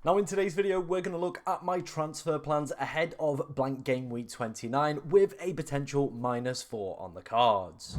Now in today's video, we're going to look at my transfer plans ahead of blank game week 29 with a potential -4 on the cards.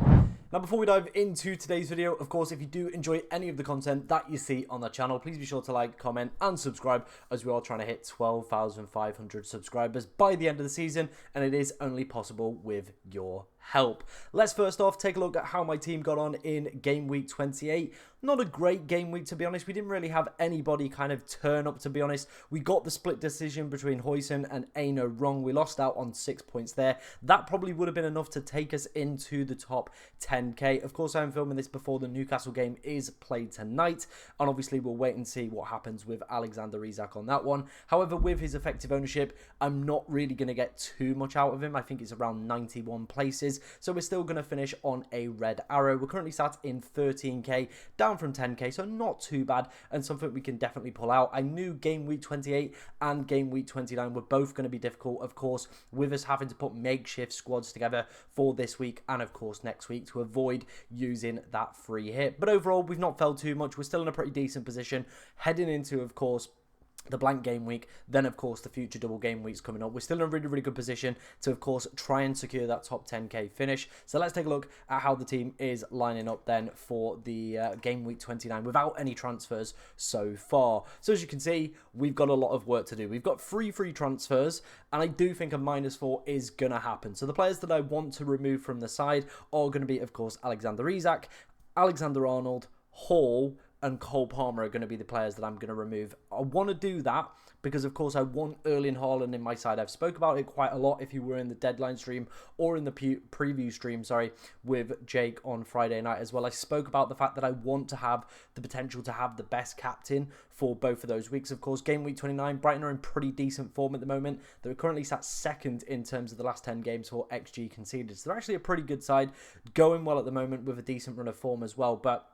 Now before we dive into today's video, of course, if you do enjoy any of the content that you see on the channel, please be sure to like, comment and subscribe as we are trying to hit 12,500 subscribers by the end of the season, and it is only possible with your help. Let's first off take a look at how my team got on in game week 28. Not a great game week, to be honest. We didn't really have anybody kind of turn up, to be honest. We got the split decision between Huijsen and Aino wrong. We lost out on 6 points there. That probably would have been enough to take us into the top 10k. Of course, I'm filming this before the Newcastle game is played tonight, and obviously we'll wait and see what happens with Alexander Isak on that one. However, with his effective ownership, I'm not really going to get too much out of him. I think it's around 91 places, so we're still going to finish on a red arrow. We're currently sat in 13k, down from 10k, so not too bad, and something we can definitely pull out. I knew game week 28 and game week 29 were both going to be difficult, of course, with us having to put makeshift squads together for this week and of course next week to avoid using that free hit. But overall, we've not fell too much. We're still in a pretty decent position heading into, of course, the blank game week, then of course the future double game weeks coming up. We're still in a really good position to of course try and secure that top 10k finish. So let's take a look at how the team is lining up then for the game week 29 without any transfers so far. So as you can see, we've got a lot of work to do. We've got three free transfers, and I do think a -4 is gonna happen. So the players that I want to remove from the side are going to be of course Alexander Isak, Alexander Arnold, Hall and Cole Palmer are going to be the players that I'm going to remove. I want to do that because, of course, I want Erling Haaland in my side. I've spoke about it quite a lot if you were in the deadline stream or in the preview stream, with Jake on Friday night as well. I spoke about the fact that I want to have the potential to have the best captain for both of those weeks. Of course, game week 29, Brighton are in pretty decent form at the moment. They're currently sat second in terms of the last 10 games for XG conceded. So they're actually a pretty good side, going well at the moment with a decent run of form as well. But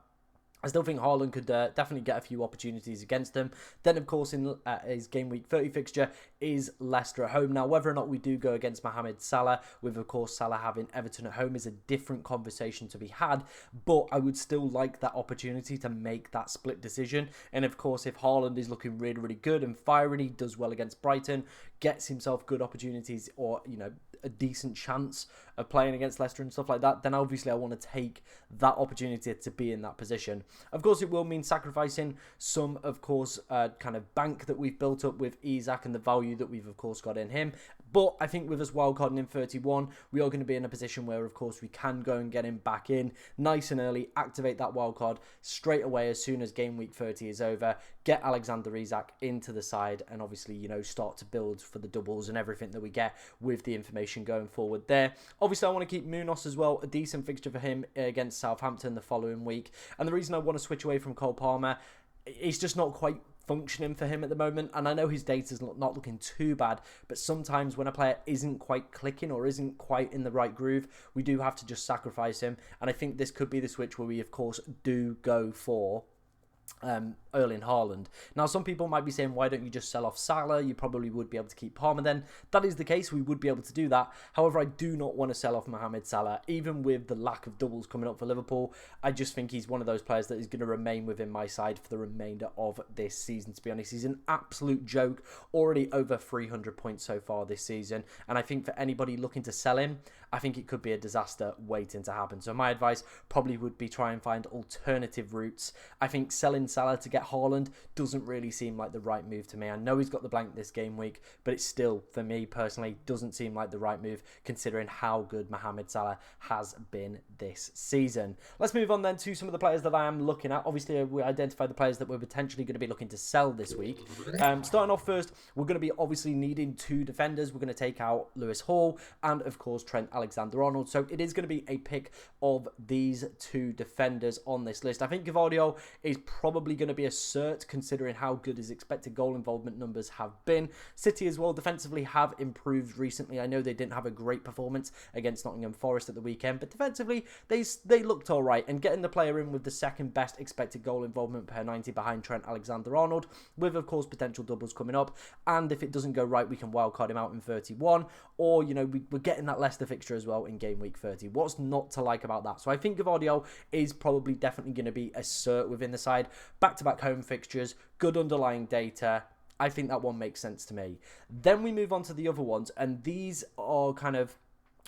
I still think Haaland could definitely get a few opportunities against them. Then, of course, in his game week 30 fixture is Leicester at home. Now, whether or not we do go against Mohamed Salah, with, of course, Salah having Everton at home, is a different conversation to be had. But I would still like that opportunity to make that split decision. And, of course, if Haaland is looking really good and firing, he does well against Brighton, gets himself good opportunities or, you know, a decent chance of playing against Leicester and stuff like that, then obviously I want to take that opportunity to be in that position. Of course, it will mean sacrificing some, of course, kind of bank that we've built up with Isak and the value that we've, of course, got in him. But I think with us wildcarding in 31, we are going to be in a position where, of course, we can go and get him back in nice and early, activate that wildcard straight away as soon as game week 30 is over, get Alexander Isak into the side, and obviously, you know, start to build for the doubles and everything that we get with the information going forward there. Obviously, I want to keep Munoz as well, a decent fixture for him against Southampton the following week. And the reason I want to switch away from Cole Palmer, it's just not quite functioning for him at the moment, and I know his data's not looking too bad, but sometimes when a player isn't quite clicking or isn't quite in the right groove, we do have to just sacrifice him. And I think this could be the switch where we, of course, do go for Erling Haaland. Now, some people might be saying, why don't you just sell off Salah? You probably would be able to keep Palmer then. That is the case. We would be able to do that. However, I do not want to sell off Mohamed Salah, even with the lack of doubles coming up for Liverpool. I just think he's one of those players that is going to remain within my side for the remainder of this season, to be honest. He's an absolute joke, already over 300 points so far this season. And I think for anybody looking to sell him, I think it could be a disaster waiting to happen. So my advice probably would be try and find alternative routes. I think selling Salah to get Haaland doesn't really seem like the right move to me. I know he's got the blank this game week, but it still, for me personally, doesn't seem like the right move considering how good Mohamed Salah has been this season. Let's move on then to some of the players that I am looking at. Obviously, we identified the players that we're potentially going to be looking to sell this week. Starting off first, we're going to be obviously needing two defenders. We're going to take out Lewis Hall and, of course, Trent Alexander-Arnold. So it is going to be a pick of these two defenders on this list. I think Gvardiol is probably going to be a cert considering how good his expected goal involvement numbers have been. City as well defensively have improved recently. I know they didn't have a great performance against Nottingham Forest at the weekend, but defensively they looked all right, and getting the player in with the second best expected goal involvement per 90 behind Trent Alexander-Arnold, with of course potential doubles coming up, and if it doesn't go right we can wildcard him out in 31, or you know we're getting that Leicester fixture as well in game week 30. What's not to like about that? So I think Gvardiol is probably definitely going to be a cert within the side. Back-to-back home fixtures, good underlying data, I think that one makes sense to me. Then we move on to the other ones, and these are kind of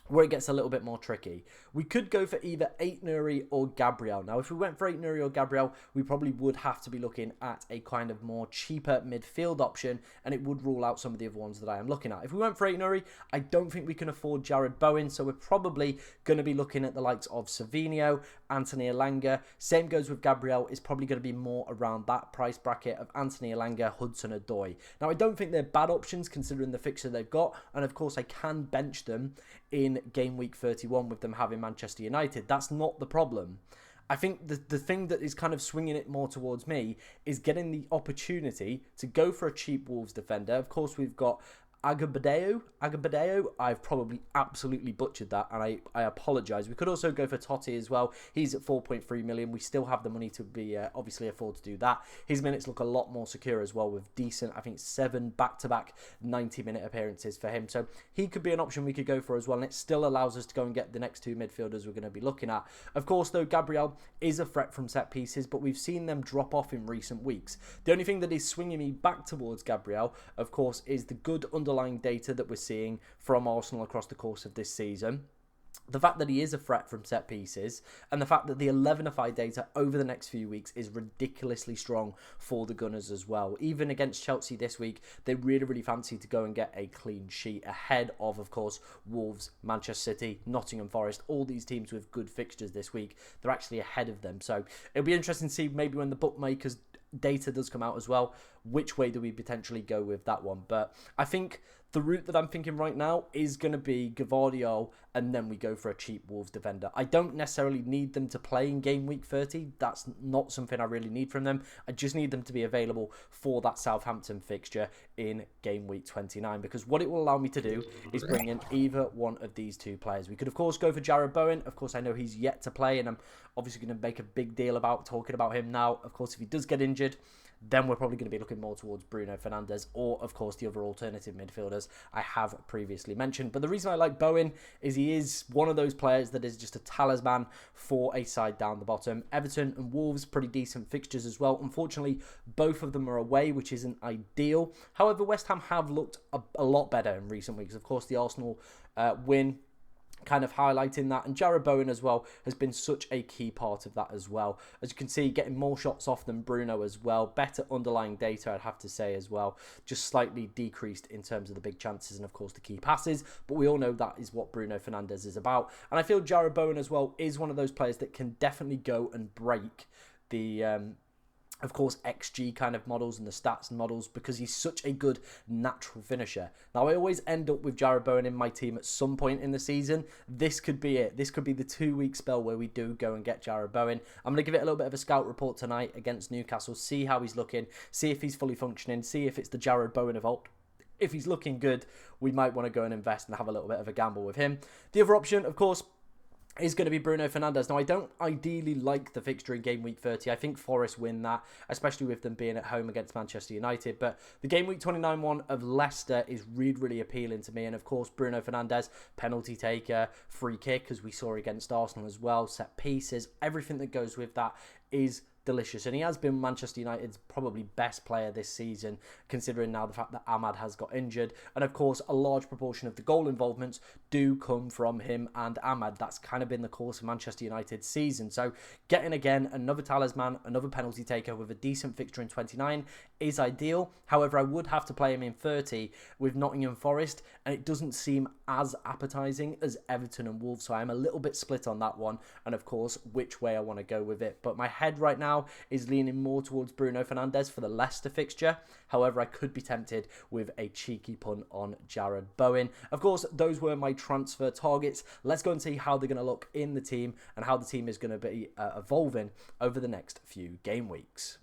where it gets a little bit more tricky. We could go for either Aït-Nouri or Gabriel. Now, if we went for Aït-Nouri or Gabriel, we probably would have to be looking at a kind of more cheaper midfield option, and it would rule out some of the other ones that I am looking at. If we went for Aït-Nouri, I don't think we can afford Jarrod Bowen, so we're probably going to be looking at the likes of Savinho, Anthony Elanga. Same goes with Gabriel. It's probably going to be more around that price bracket of Anthony Elanga, Hudson-Odoi. Now, I don't think they're bad options considering the fixture they've got, and of course I can bench them in game week 31 with them having Manchester United. That's not the problem. I think the thing that is kind of swinging it more towards me is getting the opportunity to go for a cheap Wolves defender. Of course, we've got Agabadeo. I've probably absolutely butchered that, and I apologise. We could also go for Totti as well. He's at 4.3 million. We still have the money to be obviously afford to do that. His minutes look a lot more secure as well with decent, I think, 7 back-to-back 90-minute appearances for him. So he could be an option we could go for as well, and it still allows us to go and get the next 2 midfielders we're going to be looking at. Of course, though, Gabriel is a threat from set pieces, but we've seen them drop off in recent weeks. The only thing that is swinging me back towards Gabriel, of course, is the good underlying data that we're seeing from Arsenal across the course of this season. The fact that he is a threat from set pieces, and the fact that the 11-ify data over the next few weeks is ridiculously strong for the Gunners as well. Even against Chelsea this week, they really fancy to go and get a clean sheet ahead of course, Wolves, Manchester City, Nottingham Forest, all these teams with good fixtures this week. They're actually ahead of them. So it'll be interesting to see maybe when the bookmakers data does come out as well, which way do we potentially go with that one. But I think the route that I'm thinking right now is going to be Gvardiol, and then we go for a cheap Wolves defender. I don't necessarily need them to play in game week 30. That's not something I really need from them. I just need them to be available for that Southampton fixture in game week 29, because what it will allow me to do is bring in either one of these 2 players. We could, of course, go for Jarrod Bowen. Of course, I know he's yet to play, and I'm obviously going to make a big deal about talking about him now. Of course, if he does get injured, then we're probably going to be looking more towards Bruno Fernandes or, of course, the other alternative midfielders I have previously mentioned. But the reason I like Bowen is he is one of those players that is just a talisman for a side down the bottom. Everton and Wolves, pretty decent fixtures as well. Unfortunately, both of them are away, which isn't ideal. However, West Ham have looked a lot better in recent weeks. Of course, the Arsenal win kind of highlighting that, and Jarrod Bowen as well has been such a key part of that as well. As you can see, getting more shots off than Bruno as well, better underlying data I'd have to say as well, just slightly decreased in terms of the big chances and of course the key passes, but we all know that is what Bruno Fernandes is about. And I feel Jarrod Bowen as well is one of those players that can definitely go and break the of course, XG kind of models and the stats models, because he's such a good natural finisher. Now, I always end up with Jarrod Bowen in my team at some point in the season. This could be it. This could be the 2-week spell where we do go and get Jarrod Bowen. I'm going to give it a little bit of a scout report tonight against Newcastle, see how he's looking, see if he's fully functioning, see if it's the Jarrod Bowen of old. If he's looking good, we might want to go and invest and have a little bit of a gamble with him. The other option, of course, is going to be Bruno Fernandes. Now, I don't ideally like the fixture in game week 30. I think Forest win that, especially with them being at home against Manchester United. But the game week 29 one of Leicester is really appealing to me. And of course, Bruno Fernandes, penalty taker, free kick, as we saw against Arsenal as well, set pieces, everything that goes with that is delicious, and he has been Manchester United's probably best player this season, considering now the fact that Ahmad has got injured, and of course a large proportion of the goal involvements do come from him and Ahmad. That's kind of been the course of Manchester United's season, so getting again another talisman, another penalty taker with a decent fixture in 29 is ideal. However, I would have to play him in 30 with Nottingham Forest, and it doesn't seem as appetising as Everton and Wolves, so I'm a little bit split on that one, and of course which way I want to go with it. But my head right now is leaning more towards Bruno Fernandes for the Leicester fixture. However, I could be tempted with a cheeky punt on Jarrod Bowen. Of course, those were my transfer targets. Let's go and see how they're going to look in the team and how the team is going to be evolving over the next few game weeks.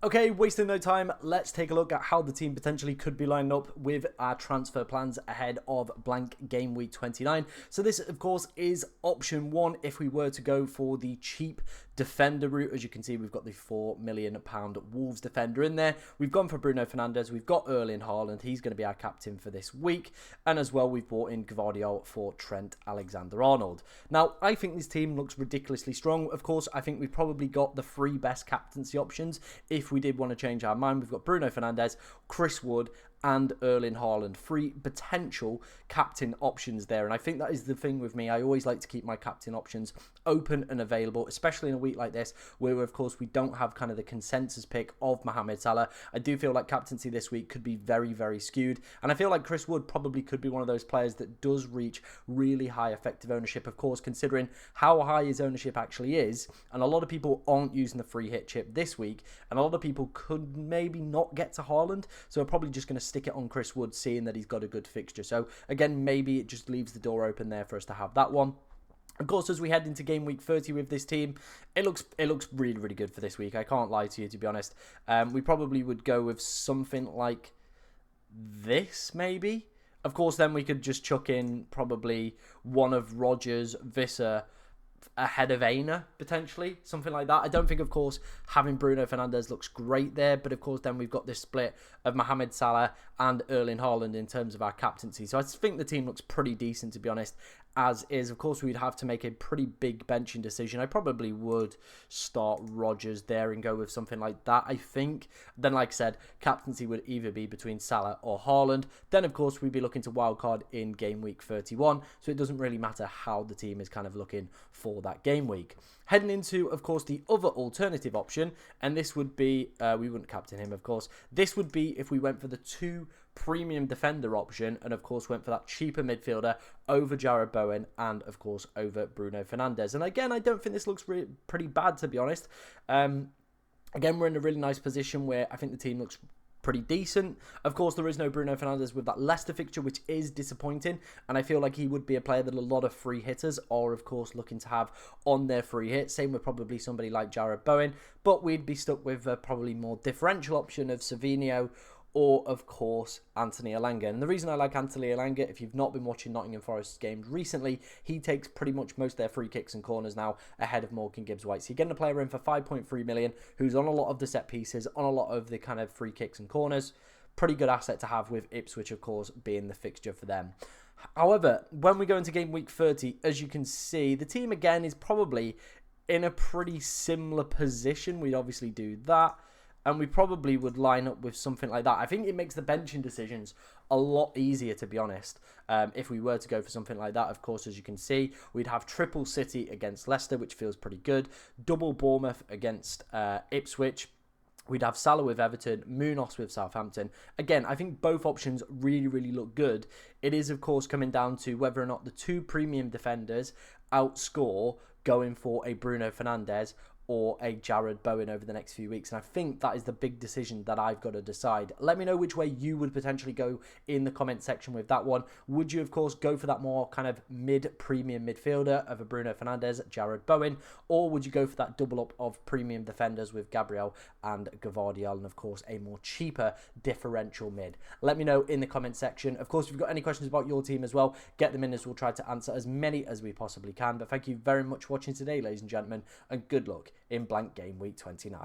Okay, wasting no time, let's take a look at how the team potentially could be lined up with our transfer plans ahead of blank game week 29. So this, of course, is option 1 if we were to go for the cheap defender route. As you can see, we've got the £4 million Wolves defender in there. We've gone for Bruno Fernandes. We've got Erling Haaland. He's going to be our captain for this week. And as well, we've brought in Gvardiol for Trent Alexander-Arnold. Now, I think this team looks ridiculously strong. Of course, I think we've probably got the 3 best captaincy options if if we did want to change our mind, we've got Bruno Fernandes, Chris Wood, and Erling Haaland. 3 potential captain options there. And I think that is the thing with me. I always like to keep my captain options open and available, especially in a week like this, where, of course, we don't have kind of the consensus pick of Mohamed Salah. I do feel like captaincy this week could be very, very skewed. And I feel like Chris Wood probably could be one of those players that does reach really high effective ownership, of course, considering how high his ownership actually is. And a lot of people aren't using the free hit chip this week. And a lot of people could maybe not get to Haaland. So we're probably just going to stick it on Chris Wood, seeing that he's got a good fixture. So again, maybe it just leaves the door open there for us to have that one. Of course, as we head into game week 30 with this team, it looks really, really good for this week. I can't lie to you, to be honest. We probably would go with something like this, maybe. Of course, then we could just chuck in probably one of Rodgers, Visser, ahead of Aina, potentially, something like that. I don't think, of course, having Bruno Fernandes looks great there, but of course then we've got this split of Mohamed Salah and Erling Haaland in terms of our captaincy. So I think the team looks pretty decent, to be honest, as is. Of course, we'd have to make a pretty big benching decision. I probably would start Rodgers there and go with something like that, I think. Then, like I said, captaincy would either be between Salah or Haaland. Then, of course, we'd be looking to wildcard in game week 31, so it doesn't really matter how the team is kind of looking for that game week. Heading into, of course, the other alternative option, and this would be, we wouldn't captain him, of course. This would be if we went for the 2 premium defender option and, of course, went for that cheaper midfielder over Jarrod Bowen and, of course, over Bruno Fernandes. And again, I don't think this looks pretty bad, to be honest. Again, we're in a really nice position where I think the team looks pretty decent. Of course, there is no Bruno Fernandes with that Leicester fixture, which is disappointing, and I feel like he would be a player that a lot of free hitters are, of course, looking to have on their free hit. Same with probably somebody like Jarrod Bowen, but we'd be stuck with a probably more differential option of Savinho or, of course, Anthony Elanga. And the reason I like Anthony Elanga, if you've not been watching Nottingham Forest games recently, he takes pretty much most of their free kicks and corners now ahead of Morgan Gibbs-White. So you're getting a player in for 5.3 million who's on a lot of the set pieces, on a lot of the kind of free kicks and corners. Pretty good asset to have, with Ipswich, of course, being the fixture for them. However, when we go into game week 30, as you can see, the team again is probably in a pretty similar position. We'd obviously do that, and we probably would line up with something like that. I think it makes the benching decisions a lot easier, to be honest. If we were to go for something like that, of course, as you can see, we'd have triple City against Leicester, which feels pretty good. Double Bournemouth against Ipswich. We'd have Salah with Everton, Munoz with Southampton. Again, I think both options really, really look good. It is, of course, coming down to whether or not the 2 premium defenders outscore going for a Bruno Fernandes or a Jarrod Bowen over the next few weeks. And I think that is the big decision that I've got to decide. Let me know which way you would potentially go in the comment section with that one. Would you, of course, go for that more kind of mid-premium midfielder of a Bruno Fernandes, Jarrod Bowen, or would you go for that double up of premium defenders with Gabriel and Gavardiol, and, of course, a more cheaper differential mid? Let me know in the comment section. Of course, if you've got any questions about your team as well, get them in, as we'll try to answer as many as we possibly can. But thank you very much for watching today, ladies and gentlemen, and good luck in blank game week 29.